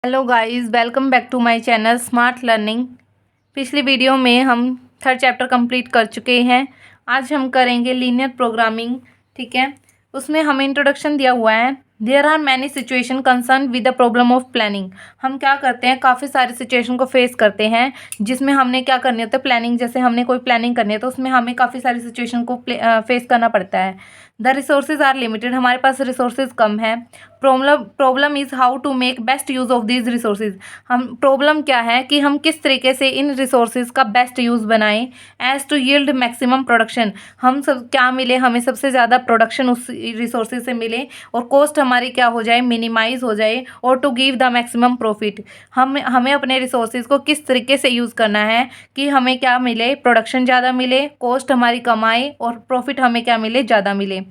Hello guys, welcome back to my channel smart learning. पिछली video में हम third chapter complete कर चुके हैं। आज हम करेंगे लीनियर प्रोग्रामिंग। ठीक है, उसमें हमें इंट्रोडक्शन दिया हुआ है। There are many situation concern with the problem of planning. हम क्या करते हैं, काफ़ी सारी सिचुएशन को फेस करते हैं जिसमें हमने क्या करनी होती है, प्लानिंग। जैसे हमने कोई प्लानिंग करनी है तो उसमें हमें काफ़ी सारी सिचुएशन को फेस करना पड़ता है। द रिसोर्सेज आर लिमिटेड, हमारे पास रिसोर्सेज कम है। Problem is how to make best use of these resources. हम प्रॉब्लम क्या है कि हम किस तरीके से इन रिसोर्सेज का बेस्ट यूज़ बनाएं as to yield maximum production. हम सब क्या मिले, हमें सबसे ज़्यादा प्रोडक्शन उस रिसोर्सेज से मिले और कॉस्ट हमारी क्या हो जाए, मिनिमाइज हो जाए, और to give the maximum profit. हमें अपने रिसोर्सेज को किस तरीके से यूज़ करना है कि हमें क्या मिले, प्रोडक्शन ज़्यादा मिले, कॉस्ट हमारी कम आए और प्रॉफिट हमें क्या मिले, ज़्यादा मिले।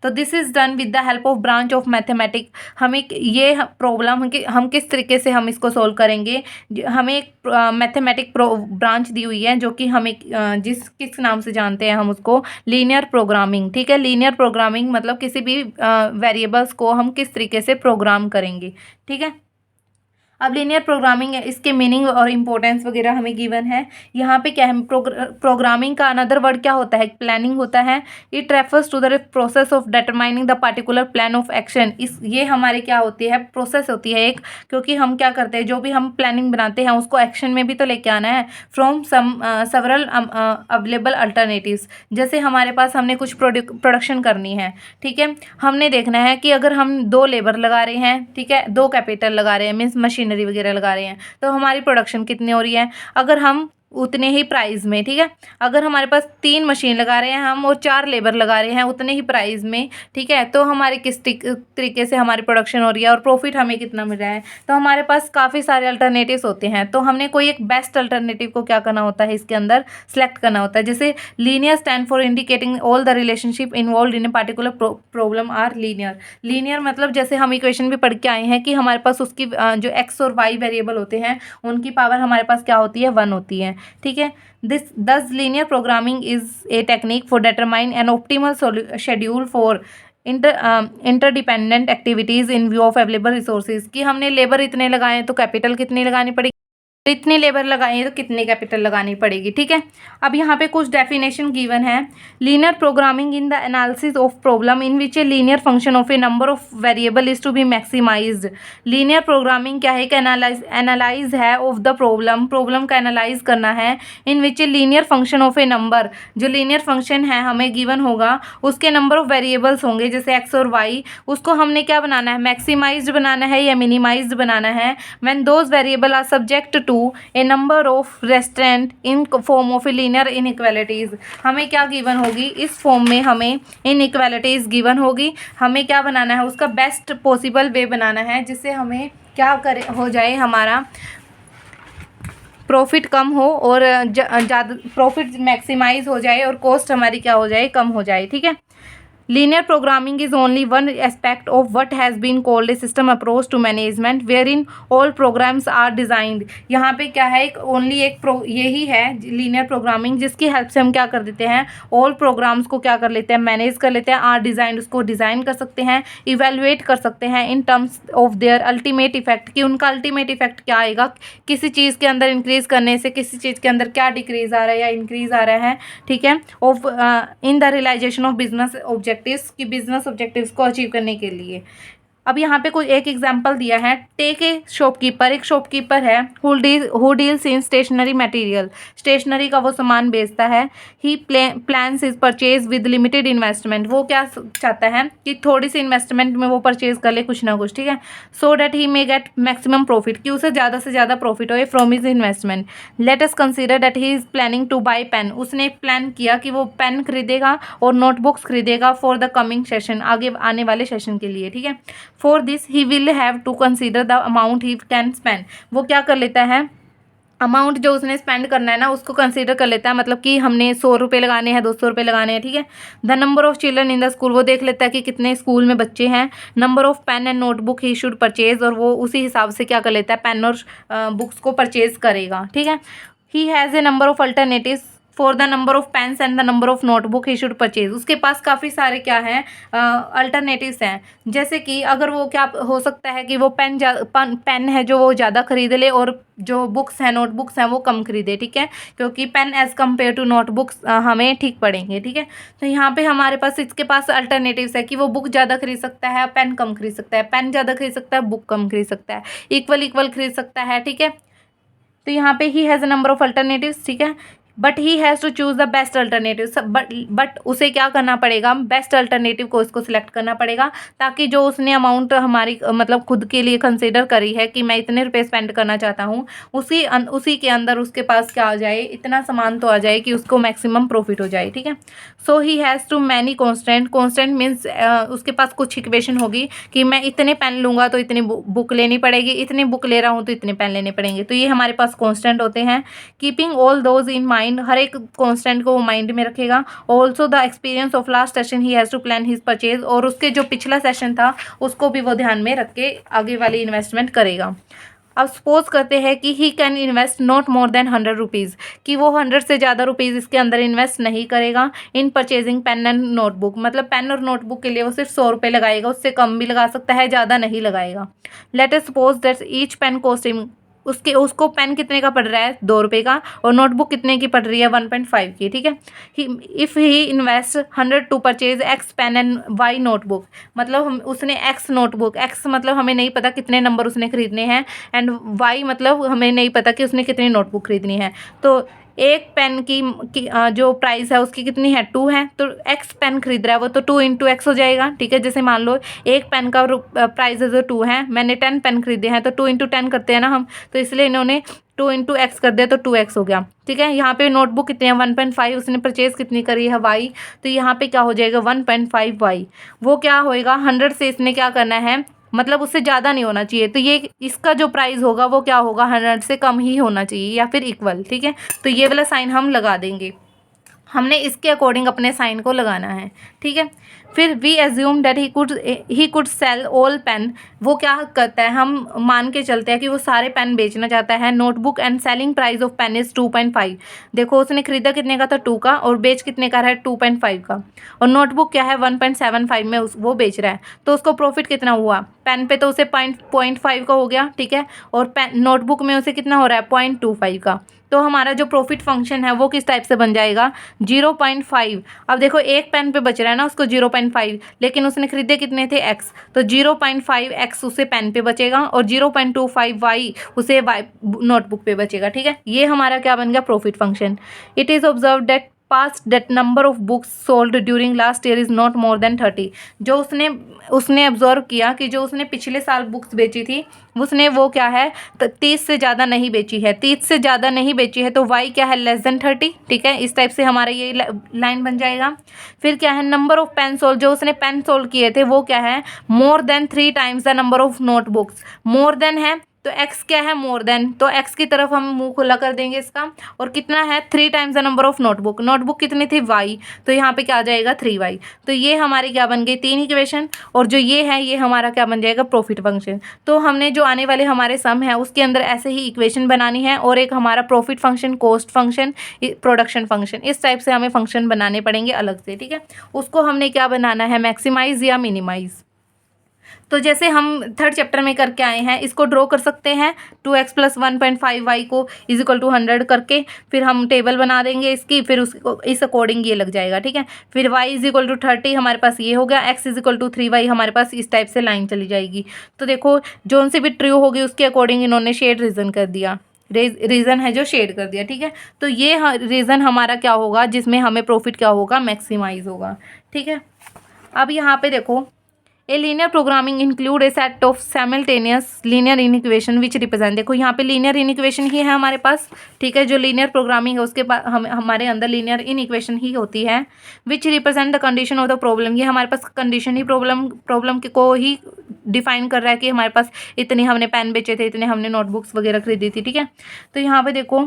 तो this is done with the help of branch of mathematic. हमें ये प्रॉब्लम हम किस तरीके से हम इसको सॉल्व करेंगे। हमें एक मैथमेटिक ब्रांच दी हुई है जो कि हमें किस नाम से जानते हैं हम उसको, लीनियर प्रोग्रामिंग। ठीक है, लीनियर प्रोग्रामिंग मतलब किसी भी वेरिएबल्स को हम किस तरीके से प्रोग्राम करेंगे। ठीक है, अब लीनियर प्रोग्रामिंग है, इसके मीनिंग और इम्पोर्टेंस वगैरह हमें गिवन है। यहाँ पे क्या है, प्रोग्रामिंग का अनदर वर्ड क्या होता है, प्लानिंग होता है। It refers to the process of determining the particular plan of action. ये हमारी क्या होती है, प्रोसेस होती है एक। क्योंकि हम क्या करते हैं, जो भी हम प्लानिंग बनाते हैं उसको एक्शन में भी तो लेके आना है। From several available alternatives. जैसे हमारे पास हमने कुछ प्रोडक्शन करनी है। ठीक है, हमने देखना है कि अगर हम 2 लेबर लगा रहे हैं, ठीक है, 2 कैपिटल लगा रहे हैं, मीन्स मशीनरी वगैरह लगा रहे हैं, तो हमारी प्रोडक्शन कितनी हो रही है। अगर हम उतने ही प्राइस में, ठीक है, अगर हमारे पास 3 मशीन लगा रहे हैं हम और 4 लेबर लगा रहे हैं उतने ही प्राइस में, ठीक है, तो हमारी किस तरीके से हमारी प्रोडक्शन हो रही है और प्रॉफिट हमें कितना मिल रहा है। तो हमारे पास काफ़ी सारे अल्टरनेटिव्स होते हैं, तो हमने कोई एक बेस्ट अल्टरनेटिव को क्या करना होता है, इसके अंदर सेलेक्ट करना होता है। जैसे linear stand for indicating all the relationship involve in a particular problem are linear. Linear मतलब जैसे हम इक्वेशन भी पढ़ के आए हैं कि हमारे पास उसकी जो एक्स और वाई वेरिएबल होते हैं उनकी पावर हमारे पास क्या होती है, 1 होती है। ठीक है, thus linear programming is a technique for determine an optimal schedule for interdependent activities in view of available resources. कि हमने लेबर इतने लगाए तो कैपिटल कितनी लगानी पड़ेगी, इतनी लेबर लगाई है तो कितनी कैपिटल लगानी पड़ेगी। ठीक है, अब यहाँ पे कुछ डेफिनेशन गिवन है। Linear programming in the analysis of problem in which a linear function of a number of variable is to be maximized. Linear programming क्या है कि एनालाइज है ऑफ द प्रॉब्लम का एनालाइज करना है। In which a linear function of a number, जो linear function है हमें गिवन होगा उसके नंबर ऑफ वेरिएबल्स होंगे जैसे एक्स और वाई, उसको हमने क्या बनाना है, मैक्सिमाइज्ड बनाना है या मिनिमाइज्ड बनाना है। When those variable are subject to a number of restraint in form of a linear inequalities. हमें क्या गिवन होगी, इस फॉर्म में हमें इनइक्वालिटीज गिवन होगी। हमें क्या बनाना है, उसका बेस्ट पॉसिबल वे बनाना है जिससे हमें क्या करे हो जाए, हमारा प्रॉफिट कम हो और ज़्यादा प्रॉफिट मैक्सिमाइज हो जाए और कॉस्ट हमारी क्या हो जाए, कम हो जाए। ठीक है, linear programming is only one aspect of what has been called a system approach to management wherein all programs are designed। यहाँ पे क्या है, एक ओनली एक यही है लीनियर प्रोग्रामिंग जिसकी हेल्प से हम क्या कर देते हैं, ऑल प्रोग्राम्स को क्या कर लेते हैं, मैनेज कर लेते हैं। आर डिज़ाइन, उसको डिज़ाइन कर सकते हैं, इवेलुएट कर सकते हैं in terms of their ultimate effect, कि उनका अल्टीमेट इफेक्ट क्या आएगा, किसी चीज़ के अंदर इंक्रीज़ करने से किसी चीज़ के अंदर क्या डिक्रीज़ आ रहा है या इंक्रीज़ आ रहा है। ठीक है, of in the realisation of business objectives, की बिजनेस ऑब्जेक्टिव्स को अचीव करने के लिए। अब यहाँ पे कोई एक एग्जांपल दिया है। टेक ए शॉपकीपर, एक शॉपकीपर है who deals in stationery material, stationery का वो सामान बेचता है। He plans is purchase with limited investment, वो क्या चाहता है कि थोड़ी सी इन्वेस्टमेंट में वो परचेज कर ले कुछ ना कुछ। ठीक है, so that he may get maximum profit, कि उसे ज़्यादा से ज़्यादा प्रॉफिट हो from his investment. Let us consider that he is planning to buy pen, उसने प्लान किया कि वो पेन खरीदेगा और नोटबुक्स खरीदेगा फॉर द कमिंग सेशन, आगे आने वाले सेशन के लिए। ठीक है, for this he will have to consider the amount he can spend, वो क्या कर लेता है, अमाउंट जो उसने स्पेंड करना है ना उसको कंसीडर कर लेता है। मतलब कि हमने 100 रुपये लगाने हैं, 200 रुपये लगाने हैं। ठीक है, the number of children in the school, वो देख लेता है कि कितने स्कूल में बच्चे हैं। Number of pen and notebook he should purchase, और वो उसी हिसाब से क्या कर लेता है, पेन और बुक्स को परचेज करेगा। ठीक है, he has a number of alternatives for the number of pens and the number of notebook he should purchase. उसके पास काफ़ी सारे क्या हैं अल्टरनेटिव्स हैं, जैसे कि अगर वो क्या हो सकता है कि वो पेन है जो वो ज़्यादा खरीद ले और जो बुक्स हैं नोटबुक्स हैं वो कम खरीदे, ठीक है, क्योंकि pen as compare to notebooks हमें ठीक पड़ेंगे, ठीक है। तो यहाँ पे हमारे पास इसके पास अल्टरनेटिव्स है कि वो बुक ज़्यादा खरीद सकता है, पेन कम खरीद सकता है, पेन ज़्यादा खरीद सकता है, बुक कम खरीद सकता है, इक्वल इक्वल खरीद सकता है, ठीक है। तो यहाँ पे he has a number of alternatives, ठीक है, but he has to choose the best alternative. But उसे क्या करना पड़ेगा, बेस्ट अल्टरनेटिव को इसको सिलेक्ट करना पड़ेगा, ताकि जो उसने अमाउंट हमारी मतलब खुद के लिए कंसिडर करी है कि मैं इतने रुपए स्पेंड करना चाहता हूँ, उसी के अंदर उसके पास क्या आ जाए, इतना सामान तो आ जाए कि उसको मैक्सिमम प्रॉफिट हो जाए, ठीक है। So he has too many constant means उसके पास कुछ इक्वेशन होगी कि मैं इतने पेन लूँगा तो इतनी बुक लेनी पड़ेगी, इतनी बुक ले रहा हूँ तो इतने पेन लेने पड़ेंगे। तो ये हमारे पास कॉन्स्टेंट होते हैं। Keeping all those in mind, हर एक कॉन्स्टेंट को वो माइंड में रखेगा। Also the experience of last session he has to plan his purchase, और उसके जो पिछला सेशन था उसको भी वो ध्यान में रख के आगे वाली इन्वेस्टमेंट करेगा। अब सपोज करते हैं कि he can invest not more than 100 rupees, कि वो 100 से ज़्यादा रुपीज़ इसके अंदर इन्वेस्ट नहीं करेगा in purchasing pen and notebook. मतलब पेन और नोटबुक के लिए वो सिर्फ 100 रुपये लगाएगा, उससे कम भी लगा सकता है, ज़्यादा नहीं लगाएगा। Let us suppose that each pen costing, उसको पेन कितने का पड़ रहा है, 2 रुपये का, और नोटबुक कितने की पड़ रही है, 1.5 की, ठीक है। If he invest 100 to purchase X pen and Y notebook, मतलब हम उसने एक्स नोटबुक, एक्स मतलब हमें नहीं पता कितने नंबर उसने खरीदने हैं, एंड वाई मतलब हमें नहीं पता कि उसने कितनी नोटबुक खरीदनी है। तो एक पेन की जो प्राइस है उसकी कितनी है, 2 है, तो एक्स पेन खरीद रहा है वो तो 2 इंटू एक्स हो जाएगा, ठीक है। जैसे मान लो एक पेन का प्राइस है जो 2 है, मैंने 10 पेन खरीदे हैं, तो 2 इंटू 10 करते हैं ना हम, तो इसलिए इन्होंने 2 इंटू एक्स कर दिया, तो 2x हो गया, ठीक है। यहाँ पे नोटबुक कितनी है, 1.5, उसने परचेज कितनी करी है, y, तो यहाँ पे क्या हो जाएगा 1.5 y। वो क्या होएगा, 100 से इसने क्या करना है, मतलब उससे ज़्यादा नहीं होना चाहिए, तो ये इसका जो प्राइस होगा वो क्या होगा, 100 से कम ही होना चाहिए या फिर इक्वल, ठीक है। तो ये वाला साइन हम लगा देंगे, हमने इसके अकॉर्डिंग अपने साइन को लगाना है, ठीक है। फिर we assume that he could sell all pen, वो क्या करता है, हम मान के चलते हैं कि वो सारे पेन बेचना चाहता है। Notebook and selling price of pen is 2.5, देखो उसने खरीदा कितने का था, 2 का, और बेच कितने का है, 2.5 का, और नोटबुक क्या है 1.75 में वो बेच रहा है, तो उसको प्रॉफिट कितना हुआ, पेन पे तो उसे 0.5 का हो गया, ठीक है, और पेन नोटबुक में उसे कितना हो रहा है 0.25 का। तो हमारा जो प्रॉफिट फंक्शन है वो किस टाइप से बन जाएगा, 0.5। अब देखो एक पेन पे बच रहा है ना उसको 0.5, लेकिन उसने खरीदे कितने थे, x, तो 0.5 x उसे पेन पे बचेगा और 0.25 y उसे नोटबुक पे बचेगा, ठीक है। ये हमारा क्या बन गया, profit function. It is observe that past that number of books sold during last year is not more than 30, जो उसने ऑब्जर्व किया कि जो उसने पिछले साल बुक्स बेची थी उसने वो क्या है, 30 से ज़्यादा नहीं बेची है, 30 से ज़्यादा नहीं बेची है, तो वाई क्या है, लेस देन 30, ठीक है। इस टाइप से हमारा ये लाइन बन जाएगा। फिर क्या है, नंबर ऑफ पेन सोल्ड, जो उसने पेन सोल्ड किए थे वो क्या है, more than 3 times the number of notebooks. More than है तो x क्या है, मोर देन, तो x की तरफ हम मुंह खुला कर देंगे इसका, और कितना है 3 times the number of notebook, notebook कितनी थी y, तो यहाँ पे क्या आ जाएगा 3y। तो ये हमारी क्या बन गई, 3 इक्वेशन, और जो ये है ये हमारा क्या बन जाएगा, प्रॉफिट फंक्शन। तो हमने जो आने वाले हमारे सम है उसके अंदर ऐसे ही इक्वेशन बनानी है, और एक हमारा profit function, cost function, production function, इस टाइप से हमें फंक्शन बनाने पड़ेंगे अलग से, ठीक है। उसको हमने क्या बनाना है, मैक्सिमाइज या मिनिमाइज। तो जैसे हम थर्ड चैप्टर में करके आए हैं, इसको ड्रॉ कर सकते हैं, 2x + 1.5y को इज इक्वल टू 100 करके, फिर हम टेबल बना देंगे इसकी, फिर उसको इस अकॉर्डिंग ये लग जाएगा, ठीक है। फिर y इज इक्वल टू 30 हमारे पास ये हो गया, x is equal to 3y हमारे पास इस टाइप से लाइन चली जाएगी। तो देखो जोन सी भी ट्रू होगी उसके अकॉर्डिंग इन्होंने शेड रीजन कर दिया, रीज़न है जो शेड कर दिया, ठीक है। तो ये रीज़न हमारा क्या होगा, जिसमें हमें प्रॉफिट क्या होगा, मैक्सिमाइज होगा, ठीक है। अब यहाँ पे देखो, a linear programming include A set of simultaneous linear inequation which represent, देखो यहाँ पे लीनियर इनइक्वेशन ही है हमारे पास, ठीक है। जो लीनियर प्रोग्रामिंग है उसके पास हमारे अंदर लीनियर इनइक्वेशन ही होती है, which represent the condition of the problem, ये हमारे पास कंडीशन ही प्रॉब्लम को ही डिफाइन कर रहा है कि हमारे पास इतने हमने पेन बेचे थे, इतने हमने नोटबुक्स वगैरह खरीदी थी, ठीक है। तो यहाँ पे देखो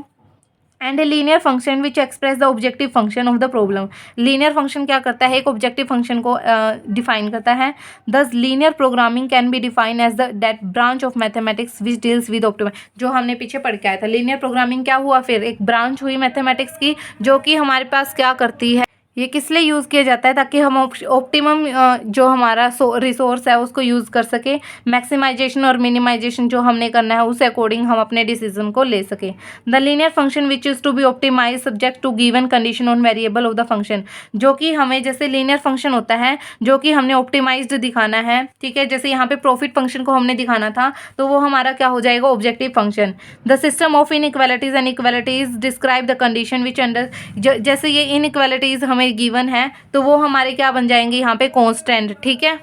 and A linear function which express the objective function of the problem. Linear function क्या करता है, एक ऑब्जेक्टिव फंक्शन को डिफाइन करता है। Thus linear programming can be define as the that branch of mathematics which deals with optimise, जो हमने पीछे पढ़ के आया था। लीनियर प्रोग्रामिंग क्या हुआ, फिर एक ब्रांच हुई मैथमेटिक्स की जो कि हमारे पास क्या करती है, ये किस लिए यूज़ किया जाता है, ताकि हम ऑप्टिमम जो हमारा रिसोर्स है उसको यूज़ कर सके। मैक्सिमाइजेशन और मिनिमाइजेशन जो हमने करना है उस अकॉर्डिंग हम अपने डिसीजन को ले सकें। The linear function which is to be optimise subject to given condition on variable of the function, जो कि हमें जैसे लीनियर फंक्शन होता है जो कि हमने ऑप्टिमाइज्ड दिखाना है, ठीक है। जैसे यहाँ पे प्रॉफिट फंक्शन को हमने दिखाना था तो वो हमारा क्या हो जाएगा, objective function. The system of inequalities and equalities describe the condition which under, जैसे ये इनइक्वालिटीज हमें गिवन है तो वो हमारे क्या बन जाएंगे यहाँ पे, कांस्टेंट, ठीक है।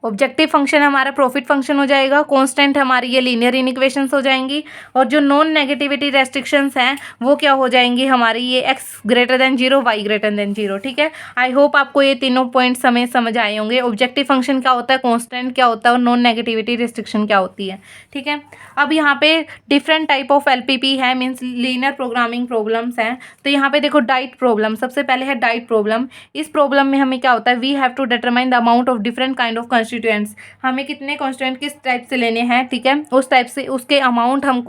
ऑब्जेक्टिव फंक्शन हमारा प्रॉफिट फंक्शन हो जाएगा, कांस्टेंट हमारी ये लीनियर इनइक्वेशंस हो जाएंगी, और जो नॉन नेगेटिविटी रेस्ट्रिक्शंस हैं वो क्या हो जाएंगी हमारी, ये x greater than 0, y greater than 0, ठीक है। आई होप आपको ये तीनों पॉइंट्स हमें समझ आए होंगे। ऑब्जेक्टिव फंक्शन क्या होता है, कांस्टेंट क्या होता है, और नॉन नेगेटिविटी रिस्ट्रिक्शन क्या होती है, ठीक है। अब यहाँ पे डिफरेंट टाइप ऑफ LPP है, मीन्स लीनियर प्रोग्रामिंग प्रॉब्लम्स हैं। तो यहाँ पे देखो डाइट प्रॉब्लम, सबसे पहले है डाइट प्रॉब्लम। इस प्रॉब्लम में हमें क्या होता है, we have to determine the amount of different kind of constituents, हमें कितने कॉन्स्टिट्यूएंट किस टाइप से लेने हैं, ठीक है। उस टाइप से उसके अमाउंट हम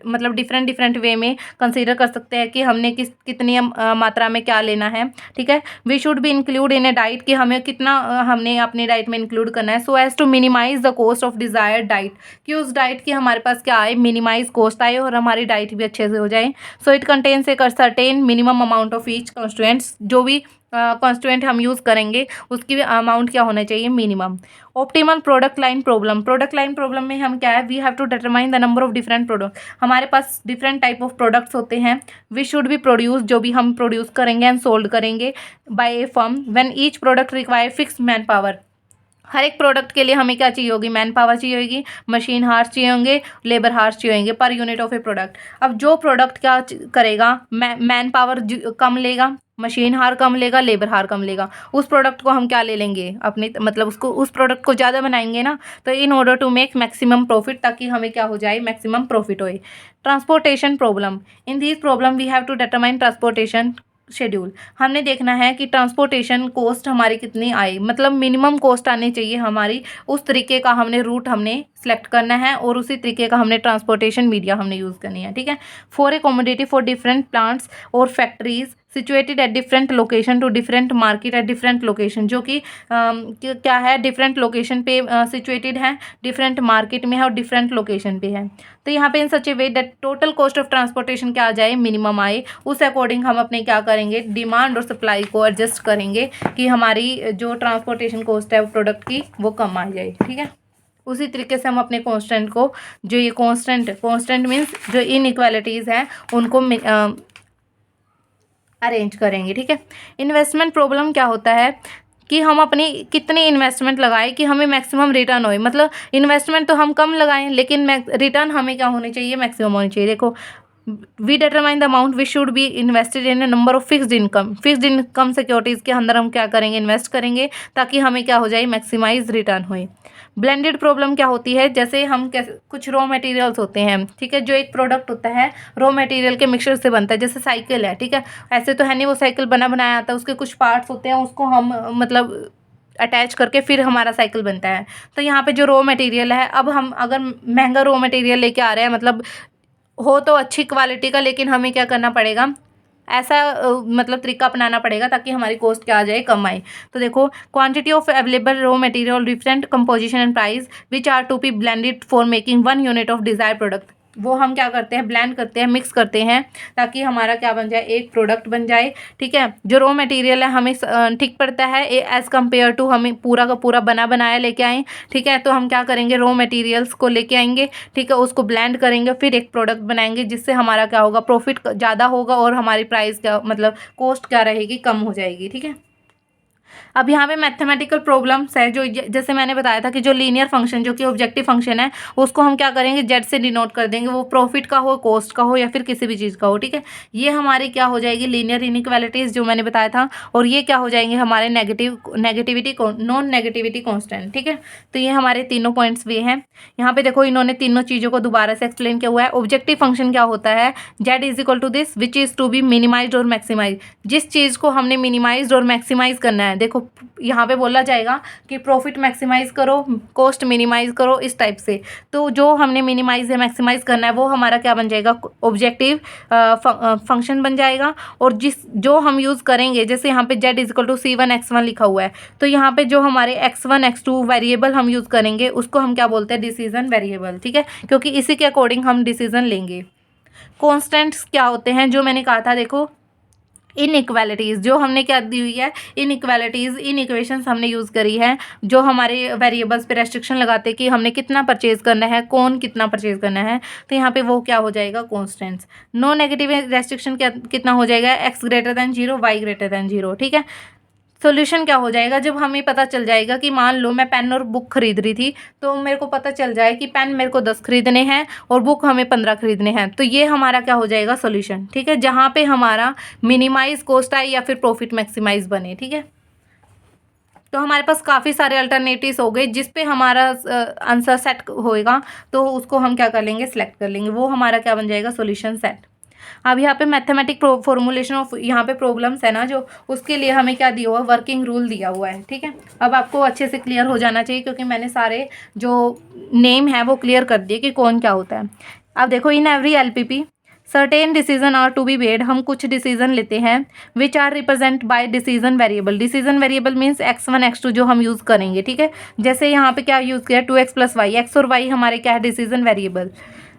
मतलब डिफरेंट वे में कंसीडर कर सकते हैं कि हमने कितनी मात्रा में क्या लेना है, ठीक है। We should be include in a diet, कि हमें कितना हमने अपनी डाइट में इंक्लूड करना है, so as to minimise the cost of desired diet, कि उस डाइट की हमारे पास क्या आए, मिनिमाइज कॉस्ट आए और हमारी डाइट भी अच्छे से हो जाए। So it contains a certain minimum amount of each constituents, जो भी कॉन्स्टिट्यूएंट हम यूज़ करेंगे उसकी अमाउंट क्या होना चाहिए, minimum. Optimal product line problem, product line problem में हम क्या है, we have to determine the number of different product, हमारे पास डिफरेंट टाइप ऑफ प्रोडक्ट्स होते हैं, वी शुड बी प्रोड्यूस, जो भी हम प्रोड्यूस करेंगे एंड सोल्ड करेंगे by a firm, when each product require fix man power, हर एक प्रोडक्ट के लिए हमें क्या चाहिए होगी, मैन पावर चाहिए होगी, मशीन हार्स चाहिए होंगे, लेबर हार्स चाहिए होंगे per unit of A product. अब जो प्रोडक्ट क्या करेगा, मैन पावर कम लेगा, मशीन हार कम लेगा, लेबर हार कम लेगा, उस प्रोडक्ट को हम क्या ले लेंगे अपने, मतलब उसको उस प्रोडक्ट को ज़्यादा बनाएंगे ना, तो in order to make maximum profit, ताकि हमें क्या हो जाए, मैक्सिमम प्रॉफिट होए। Transportation problem, in this problem we have to determine transportation schedule, हमने देखना है कि ट्रांसपोर्टेशन कॉस्ट हमारी कितनी आई, मतलब मिनिमम कॉस्ट आनी चाहिए हमारी, उस तरीके का हमने रूट हमने सेलेक्ट करना है और उसी तरीके का हमने ट्रांसपोर्टेशन मीडिया हमने यूज़ करनी है, ठीक है। For a commodity for different plants और factories situated at different location to different market at different location, जो कि क्या है, डिफरेंट लोकेशन पे सिचुएटेड है, डिफरेंट मार्केट में है और डिफरेंट लोकेशन पे है। तो यहाँ पे in such a way that total cost of transportation क्या आ जाए, मिनिमम आए, उस अकॉर्डिंग हम अपने क्या करेंगे, डिमांड और सप्लाई को एडजस्ट करेंगे कि हमारी जो ट्रांसपोर्टेशन कॉस्ट है वो प्रोडक्ट की वो कम आ जाए, ठीक है। उसी तरीके से हम अपने कांस्टेंट को, जो ये कांस्टेंट मीन्स जो इनइक्वालिटीज़ हैं उनको अरेंज करेंगे, ठीक है। इन्वेस्टमेंट प्रॉब्लम क्या होता है कि हम अपनी कितनी इन्वेस्टमेंट लगाएं कि हमें मैक्सिमम रिटर्न होए, मतलब इन्वेस्टमेंट तो हम कम लगाएं लेकिन रिटर्न हमें क्या होनी चाहिए, मैक्सिमम होनी चाहिए। देखो we determine the amount which should be invested in a number of fixed income securities के अंदर हम क्या करेंगे, इन्वेस्ट करेंगे ताकि हमें क्या हो जाए, मैक्सिमाइज रिटर्न होए। ब्लेंडेड प्रॉब्लम क्या होती है, जैसे हम कैसे कुछ रॉ मटेरियल्स होते हैं, ठीक है, जो एक प्रोडक्ट होता है रॉ मटेरियल के मिक्सचर से बनता है, जैसे साइकिल है, ठीक है, ऐसे तो है नहीं वो साइकिल बनाया आता है, उसके कुछ पार्ट्स होते हैं उसको हम मतलब अटैच करके फिर हमारा साइकिल बनता है। तो यहाँ पे जो रॉ मटेरियल है, अब हम अगर महंगा रॉ मटेरियल लेके आ रहे हैं, मतलब हो तो अच्छी क्वालिटी का, लेकिन हमें क्या करना पड़ेगा, ऐसा मतलब तरीका अपनाना पड़ेगा ताकि हमारी कॉस्ट क्या आ जाए, कम आए। तो देखो quantity of available raw material different composition and price which are to be blended for making 1 unit of desire product, वो हम क्या करते हैं, ब्लेंड करते हैं, मिक्स करते हैं ताकि हमारा क्या बन जाए, एक प्रोडक्ट बन जाए, ठीक है। जो रॉ मटेरियल है हमें ठीक पड़ता है एज़ कम्पेयर टू हम पूरा का पूरा बनाया लेके आएँ, ठीक है। तो हम क्या करेंगे, रॉ मटेरियल्स को लेके आएंगे, ठीक है, उसको ब्लेंड करेंगे, फिर एक प्रोडक्ट बनाएंगे जिससे हमारा क्या होगा, प्रॉफिट ज़्यादा होगा और हमारी प्राइस क्या मतलब कॉस्ट क्या रहेगी, कम हो जाएगी, ठीक है। अब यहाँ पे मैथमेटिकल प्रॉब्लम्स है जो जैसे मैंने बताया था कि जो लीनियर फंक्शन जो कि ऑब्जेक्टिव फंक्शन है उसको हम क्या करेंगे जेड से डिनोट कर देंगे, वो प्रॉफिट का हो, कॉस्ट का हो या फिर किसी भी चीज़ का हो, ठीक है। ये हमारी क्या हो जाएगी लीनियर इनइक्वालिटीज़ जो मैंने बताया था, और ये क्या हो जाएंगे हमारे नेगेटिविटी नॉन नेगेटिविटी कॉन्स्टेंट, ठीक है। तो ये हमारे तीनों पॉइंट्स भी हैं। यहाँ पे देखो इन्होंने तीनों चीज़ों को दोबारा से एक्सप्लेन किया हुआ है। ऑब्जेक्टिव फंक्शन क्या होता है, Z is equal to this which is to be minimise और मैक्सिमाइज। जिस चीज़ को हमने मिनिमाइज और मैक्सिमाइज करना है, देखो यहाँ पे बोला जाएगा कि प्रॉफिट मैक्सिमाइज करो, कॉस्ट मिनिमाइज करो, इस टाइप से। तो जो हमने मिनिमाइज या मैक्सिमाइज करना है वो हमारा क्या बन जाएगा, ऑब्जेक्टिव फंक्शन बन जाएगा। और जो हम यूज़ करेंगे, जैसे यहाँ पे z is equal to C1 X1 लिखा हुआ है, तो यहाँ पे जो हमारे X1 X2 वेरिएबल हम यूज़ करेंगे उसको हम क्या बोलते हैं, डिसीजन वेरिएबल, ठीक है, क्योंकि इसी के अकॉर्डिंग हम डिसीजन लेंगे। कॉन्स्टेंट्स क्या होते हैं, जो मैंने कहा था, देखो इनइक्वालिटीज़ जो हमने क्या दी हुई है, इनइक्वालिटीज़ इन इक्वेशंस हमने यूज़ करी है, जो हमारे वेरिएबल्स पे रेस्ट्रिक्शन लगाते हैं कि हमने कितना परचेज करना है, कौन कितना परचेज करना है, तो यहाँ पे वो क्या हो जाएगा, कॉन्स्टेंट्स। नो नेगेटिव रेस्ट्रिक्शन कितना हो जाएगा, x greater than 0 y greater than 0, ठीक है। सोल्यूशन क्या हो जाएगा, जब हमें पता चल जाएगा कि मान लो मैं पेन और बुक खरीद रही थी, तो मेरे को पता चल जाए कि पेन मेरे को 10 खरीदने हैं और बुक हमें 15 खरीदने हैं, तो ये हमारा क्या हो जाएगा, सोल्यूशन, ठीक है, जहाँ पे हमारा मिनिमाइज कॉस्ट आए या फिर प्रॉफिट मैक्सिमाइज बने, ठीक है। तो हमारे पास काफ़ी सारे अल्टरनेटिव्स हो गए जिस पे हमारा आंसर सेट होएगा, तो उसको हम क्या कर लेंगे, सिलेक्ट कर लेंगे, वो हमारा क्या बन जाएगा, सोल्यूशन सेट। अब यहाँ पे मैथमेटिक फॉर्मुलेशन ऑफ यहाँ पे प्रॉब्लम्स है ना, जो उसके लिए हमें क्या दिया हुआ है, वर्किंग रूल दिया हुआ है, ठीक है। अब आपको अच्छे से क्लियर हो जाना चाहिए क्योंकि मैंने सारे जो नेम है वो क्लियर कर दिए कि कौन क्या होता है। अब देखो in every LPP certain decision are to be made, हम कुछ डिसीजन लेते हैं which are represent by decision variable. Decision variable means x1 x2 जो हम यूज़ करेंगे, ठीक है। जैसे यहाँ पे क्या यूज़ किया, 2x + y, x और y हमारे क्या है, decision variable.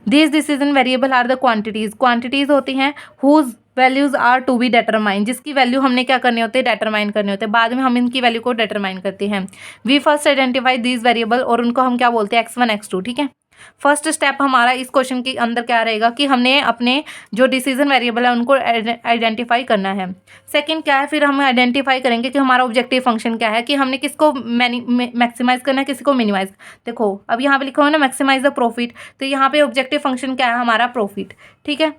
These decision variable are the quantities होती हैं whose values are to be determine, जिसकी वैल्यू हमने क्या करने होते हैं, डिटरमाइन करने होते हैं, बाद में हम इनकी वैल्यू को डिटरमाइन करते हैं। We first identify these variable, और उनको हम क्या बोलते हैं, x1 x2, ठीक है। फर्स्ट स्टेप हमारा इस क्वेश्चन के अंदर क्या रहेगा कि हमने अपने जो डिसीजन वेरिएबल है उनको आइडेंटिफाई करना है। सेकंड क्या है, फिर हम आइडेंटिफाई करेंगे कि हमारा ऑब्जेक्टिव फंक्शन क्या है, कि हमने किसको मैक्सिमाइज करना है, किसी को मिनिमाइज। देखो अब यहाँ पे लिखा हुआ है ना, मैक्सिमाइज द प्रॉफिट, तो यहाँ पे ऑब्जेक्टिव फंक्शन क्या है, हमारा प्रॉफिट, ठीक है।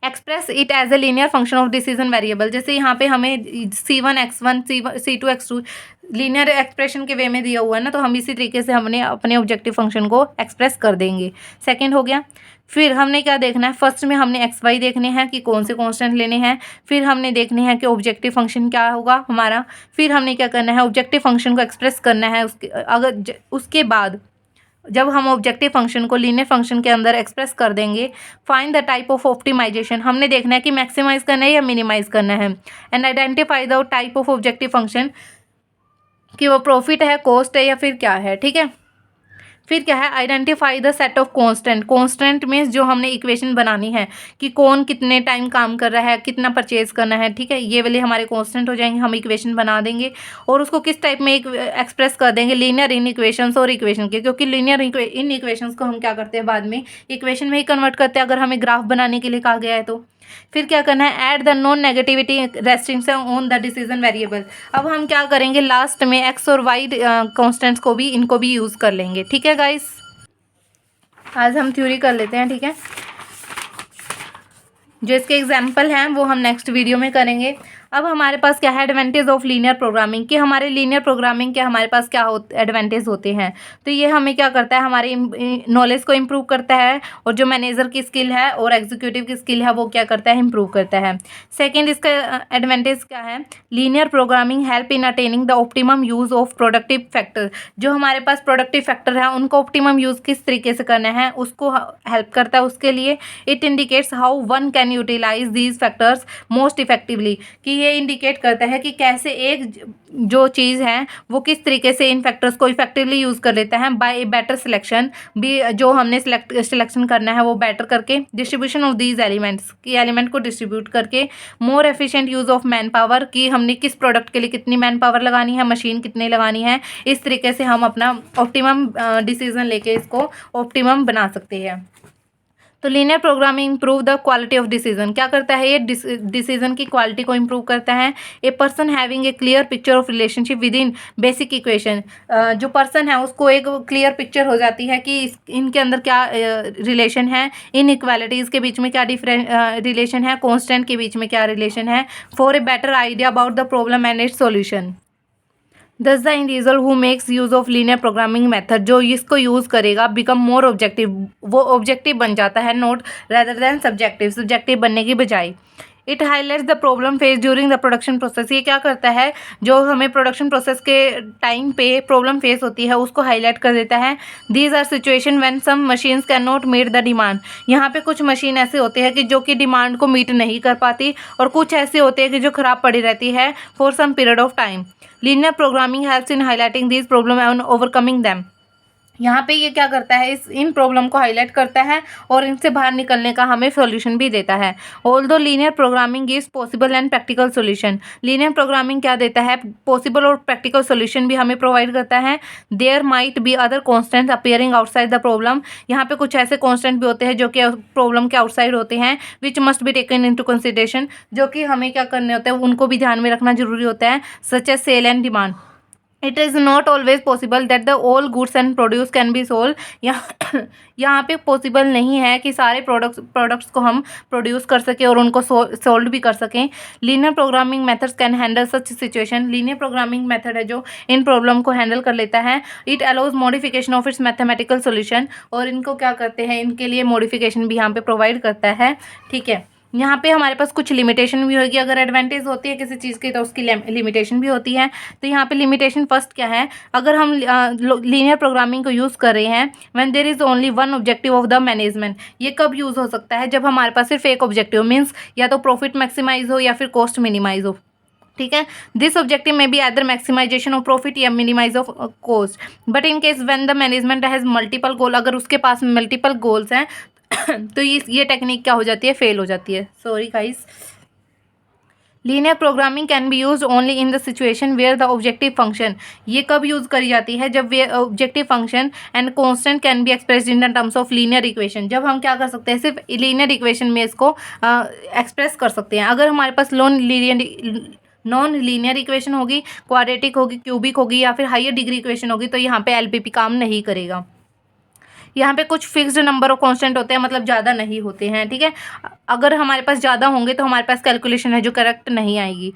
Express it as a linear function of decision variable, जैसे यहाँ पे हमें C1 X1 C2 X2 linear expression के वे में दिया हुआ है ना, तो हम इसी तरीके से हमने अपने ऑब्जेक्टिव फंक्शन को एक्सप्रेस कर देंगे। सेकंड हो गया। फिर हमने क्या देखना है, फर्स्ट में हमने XY देखने हैं कि कौन से कॉन्स्टेंट लेने हैं, फिर हमने देखने हैं कि ऑब्जेक्टिव फंक्शन क्या होगा हमारा, फिर हमने क्या करना है, ऑब्जेक्टिव फंक्शन को एक्सप्रेस करना है। उसके बाद जब हम ऑब्जेक्टिव फंक्शन को लीनियर फंक्शन के अंदर एक्सप्रेस कर देंगे, find the type of optimisation, हमने देखना है कि मैक्सिमाइज करना है या मिनिमाइज करना है, and identify the type of objective function कि वो प्रॉफिट है, कॉस्ट है या फिर क्या है, ठीक है। फिर क्या है, identify the set of constant. Constant means जो हमने इक्वेशन बनानी है कि कौन कितने टाइम काम कर रहा है, कितना परचेज करना है, ठीक है, ये वाले हमारे कॉन्स्टेंट हो जाएंगे। हम इक्वेशन बना देंगे और उसको किस टाइप में एक्सप्रेस कर देंगे, लीनियर इन इक्वेशंस और इक्वेशन के, क्योंकि लीनियर इन इक्वेशंस को हम क्या करते हैं, बाद में इक्वेशन में ही कन्वर्ट करते हैं अगर हमें ग्राफ बनाने के लिए कहा गया है तो। फिर क्या करना है, add the non negativity restriction on the decision variable. अब हम क्या करेंगे, लास्ट में x और y कॉन्स्टेंट्स को भी, इनको भी यूज़ कर लेंगे, ठीक है गाइस। आज हम थ्योरी कर लेते हैं, ठीक है। जो इसके एग्जाम्पल हैं वो हम नेक्स्ट वीडियो में करेंगे। अब हमारे पास क्या है, एडवांटेज ऑफ लीनियर प्रोग्रामिंग, कि हमारे लीनियर प्रोग्रामिंग के हमारे पास क्या एडवांटेज होते हैं। तो ये हमें क्या करता है, हमारी नॉलेज को इम्प्रूव करता है, और जो मैनेजर की स्किल है और एग्जीक्यूटिव की स्किल है वो क्या करता है, इम्प्रूव करता है। सेकेंड इसका एडवांटेज क्या है, linear programming help in attaining the optimum use of productive factor. जो हमारे पास प्रोडक्टिव फैक्टर है उनको ऑप्टिमम यूज़ किस तरीके से करना है उसको हेल्प करता है। उसके लिए it indicates how one can utilise these factors most effectively, कि ये इंडिकेट करता है कि कैसे एक जो चीज़ है वो किस तरीके से इन फैक्टर्स को इफेक्टिवली यूज़ कर लेता है बाय ए बेटर सिलेक्शन, भी जो हमने सिलेक्शन करना है वो बेटर करके, डिस्ट्रीब्यूशन ऑफ दीज एलिमेंट्स, की एलिमेंट को डिस्ट्रीब्यूट करके, more efficient use of man power, कि हमने किस प्रोडक्ट के लिए कितनी मैन पावर लगानी है, मशीन कितनी लगानी है, इस तरीके से हम अपना ऑप्टिमम डिसीजन लेके इसको ऑप्टिमम बना सकते हैं। तो linear programming improve the quality of decision, क्या करता है ये डिसीजन की क्वालिटी को इंप्रूव करता है। A person having a clear picture of relationship with in basic equation, जो पर्सन है उसको एक क्लियर पिक्चर हो जाती है कि इनके अंदर क्या रिलेशन है, इन इक्वालिटीज़ के बीच में क्या डिफरेंट रिलेशन है, कॉन्स्टेंट के बीच में क्या रिलेशन है, for a better idea about the problem and its solution. Thus the individual who makes use of linear programming method, जो इसको यूज़ करेगा, बिकम मोर ऑब्जेक्टिव, वो ऑब्जेक्टिव बन जाता है, not rather than subjective, subjective बनने की बजाय। It highlights the problem face during the production process, ये क्या करता है, जो हमें प्रोडक्शन प्रोसेस के टाइम पे प्रॉब्लम फेस होती है उसको हाईलाइट कर देता है। These are situation when some machines can not meet the demand, यहाँ पे कुछ मशीन ऐसे होते हैं कि जो कि डिमांड को मीट नहीं कर पाती, और कुछ ऐसे होते हैं कि जो ख़राब पड़ी रहती है for some period of time. Linear programming helps in highlighting these problem and overcoming them, यहाँ पे ये क्या करता है, इन प्रॉब्लम को हाईलाइट करता है और इनसे बाहर निकलने का हमें सॉल्यूशन भी देता है। Although linear programming gives possible and practical solution, linear programming क्या देता है, पॉसिबल और प्रैक्टिकल सॉल्यूशन भी हमें प्रोवाइड करता है। There might be other constants appearing outside the problem, यहाँ पे कुछ ऐसे कॉन्स्टेंट भी होते हैं जो कि प्रॉब्लम के आउटसाइड होते हैं, which must be taken into consideration, जो कि हमें क्या करने होते हैं, उनको भी ध्यान में रखना जरूरी होता है, such as sale and demand. It is not always possible that the all goods and produce can be sold, यहाँ पे पॉसिबल नहीं है कि सारे प्रोडक्ट्स को हम प्रोड्यूस कर सकें और उनको सोल्ड भी कर सकें। Linear programming methods can handle such situation, linear programming method है जो इन प्रॉब्लम को हैंडल कर लेता है। It allows modification of its mathematical solution, और इनको क्या करते हैं, इनके लिए मॉडिफिकेशन भी यहाँ पे प्रोवाइड करता है। ठीक है, यहाँ पे हमारे पास कुछ लिमिटेशन भी होगी, अगर एडवांटेज होती है किसी चीज़ की तो उसकी लिमिटेशन भी होती है। तो यहाँ पे लिमिटेशन फर्स्ट क्या है, अगर हम लीनियर प्रोग्रामिंग को यूज़ कर रहे हैं when there is only one objective of the management, ये कब यूज़ हो सकता है, जब हमारे पास सिर्फ एक ऑब्जेक्टिव, मीन्स या तो प्रॉफिट मैक्सिमाइज हो या फिर कॉस्ट मिनिमाइज हो। ठीक है, दिस ऑब्जेक्टिव में be either maximization of profit या minimize of cost, but in case when the management has multiple goal, अगर उसके पास मल्टीपल गोल्स हैं तो ये टेक्निक क्या हो जाती है, फेल हो जाती है। Sorry guys. Linear programming can be use only in the situation where the objective function, ये कब यूज़ करी जाती है, जब वे objective function and constant can be expressed in the terms of linear equation, जब हम क्या कर सकते हैं, सिर्फ लीनियर इक्वेशन में इसको एक्सप्रेस कर सकते हैं। अगर हमारे पास नॉन लीनियर इक्वेशन होगी, क्वाड्रेटिक होगी, क्यूबिक होगी या फिर हायर डिग्री इक्वेशन होगी, तो यहाँ पे एलपीपी काम नहीं करेगा। यहाँ पे कुछ फिक्स्ड नंबर ऑफ कांस्टेंट होते हैं, मतलब ज़्यादा नहीं होते हैं। ठीक है, अगर हमारे पास ज़्यादा होंगे तो हमारे पास कैलकुलेशन है जो करेक्ट नहीं आएगी।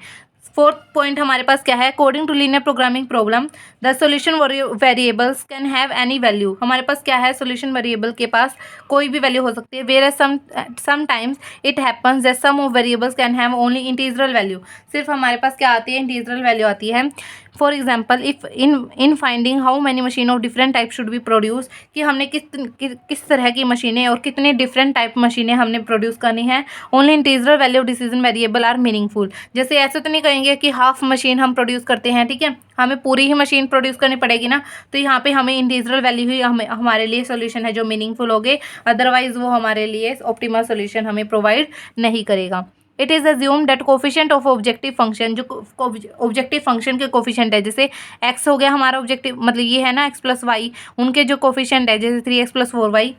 फोर्थ पॉइंट हमारे पास क्या है, according to linear programming problem the solution variables can have any value, हमारे पास क्या है, सॉल्यूशन वेरिएबल के पास कोई भी वैल्यू हो सकती है। Where sometimes it happens that some of variables can have only integral value, सिर्फ हमारे पास क्या आती है, इंटीजरल वैल्यू आती है। For example if in finding how many machine of different type should be produce, कि हमने किस तरह की मशीनें और कितने डिफरेंट टाइप मशीनें हमने प्रोड्यूस करनी है। Only integral value decision variable are meaningful, जैसे ऐसे तो नहीं कहेंगे कि हाफ मशीन हम प्रोड्यूस करते हैं, ठीक है, हमें पूरी ही मशीन प्रोड्यूस करनी पड़ेगी ना, तो यहाँ पे हमें इंटीजरल वैल्यू ही हमारे लिए सोल्यूशन है जो मीनिंगफुल हो गए, अदरवाइज वो हमारे लिए ऑप्टिमल सोल्यूशन हमें प्रोवाइड नहीं करेगा। It is assume that coefficient of objective function, जो ऑब्जेक्टिव फंक्शन के कोफिशिएंट है, जैसे एक्स हो गया हमारा ऑब्जेक्टिव, मतलब ये है ना एक्स प्लस वाई, उनके जो कोफिशिएंट है जैसे 3x + 4y,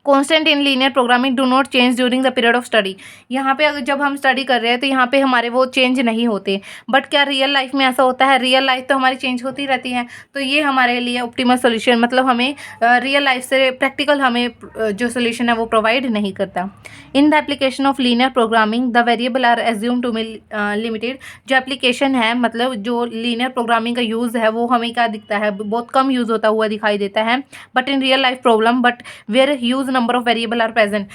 constant in linear programming do not change during the period of study, यहाँ पे अगर जब हम स्टडी कर रहे हैं तो यहाँ पे हमारे वो चेंज नहीं होते, बट क्या रियल लाइफ में ऐसा होता है, रियल लाइफ तो हमारी चेंज होती रहती है, तो ये हमारे लिए ऑप्टिमल सोल्यूशन, मतलब हमें रियल लाइफ से प्रैक्टिकल हमें जो सोल्यूशन है वो प्रोवाइड नहीं करता। In the application of linear programming the variable are assume to be limited, जो एप्लीकेशन है मतलब जो लीनियर प्रोग्रामिंग का यूज़ है वो हमें क्या दिखता है, बहुत कम यूज़ होता हुआ दिखाई देता है, but in real life problem but where huge number of variable are present.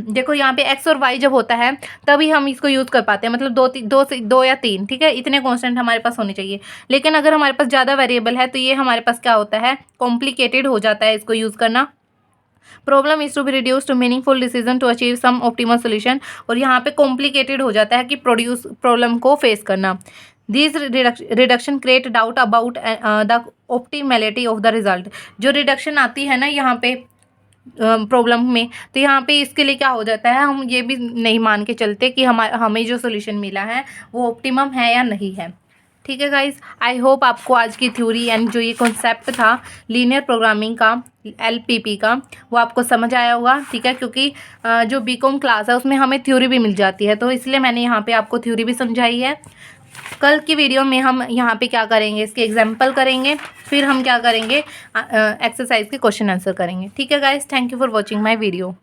देखो यहाँ पे x और y जब होता है तभी हम इसको यूज़ कर पाते हैं, मतलब दो या तीन, ठीक है, इतने कांस्टेंट हमारे पास होने चाहिए। लेकिन अगर हमारे पास ज़्यादा वेरिएबल है तो ये हमारे पास क्या होता है, कॉम्प्लिकेटेड हो जाता है इसको यूज़ करना। Problem is to be reduce to meaningful decision to achieve some optimal solution, और यहाँ पे कॉम्प्लिकेटेड हो जाता है कि प्रॉब्लम को फेस करना। This reduction create doubt about the optimality of the result, जो रिडक्शन आती है ना यहाँ पे प्रॉब्लम में, तो यहाँ पे इसके लिए क्या हो जाता है, हम ये भी नहीं मान के चलते कि हमें जो सोल्यूशन मिला है वो ऑप्टिमम है या नहीं है। ठीक है गाइस, आई होप आपको आज की थ्योरी एंड जो ये कॉन्सेप्ट था लीनियर प्रोग्रामिंग का, LPP का, वो आपको समझ आया होगा। ठीक है, क्योंकि जो बीकॉम क्लास है उसमें हमें थ्योरी भी मिल जाती है, तो इसलिए मैंने यहाँ पे आपको थ्योरी भी समझाई है। कल की वीडियो में हम यहाँ पे क्या करेंगे, इसके एग्जाम्पल करेंगे, फिर हम क्या करेंगे, एक्सरसाइज के क्वेश्चन आंसर करेंगे। ठीक है guys, thank you for watching my video.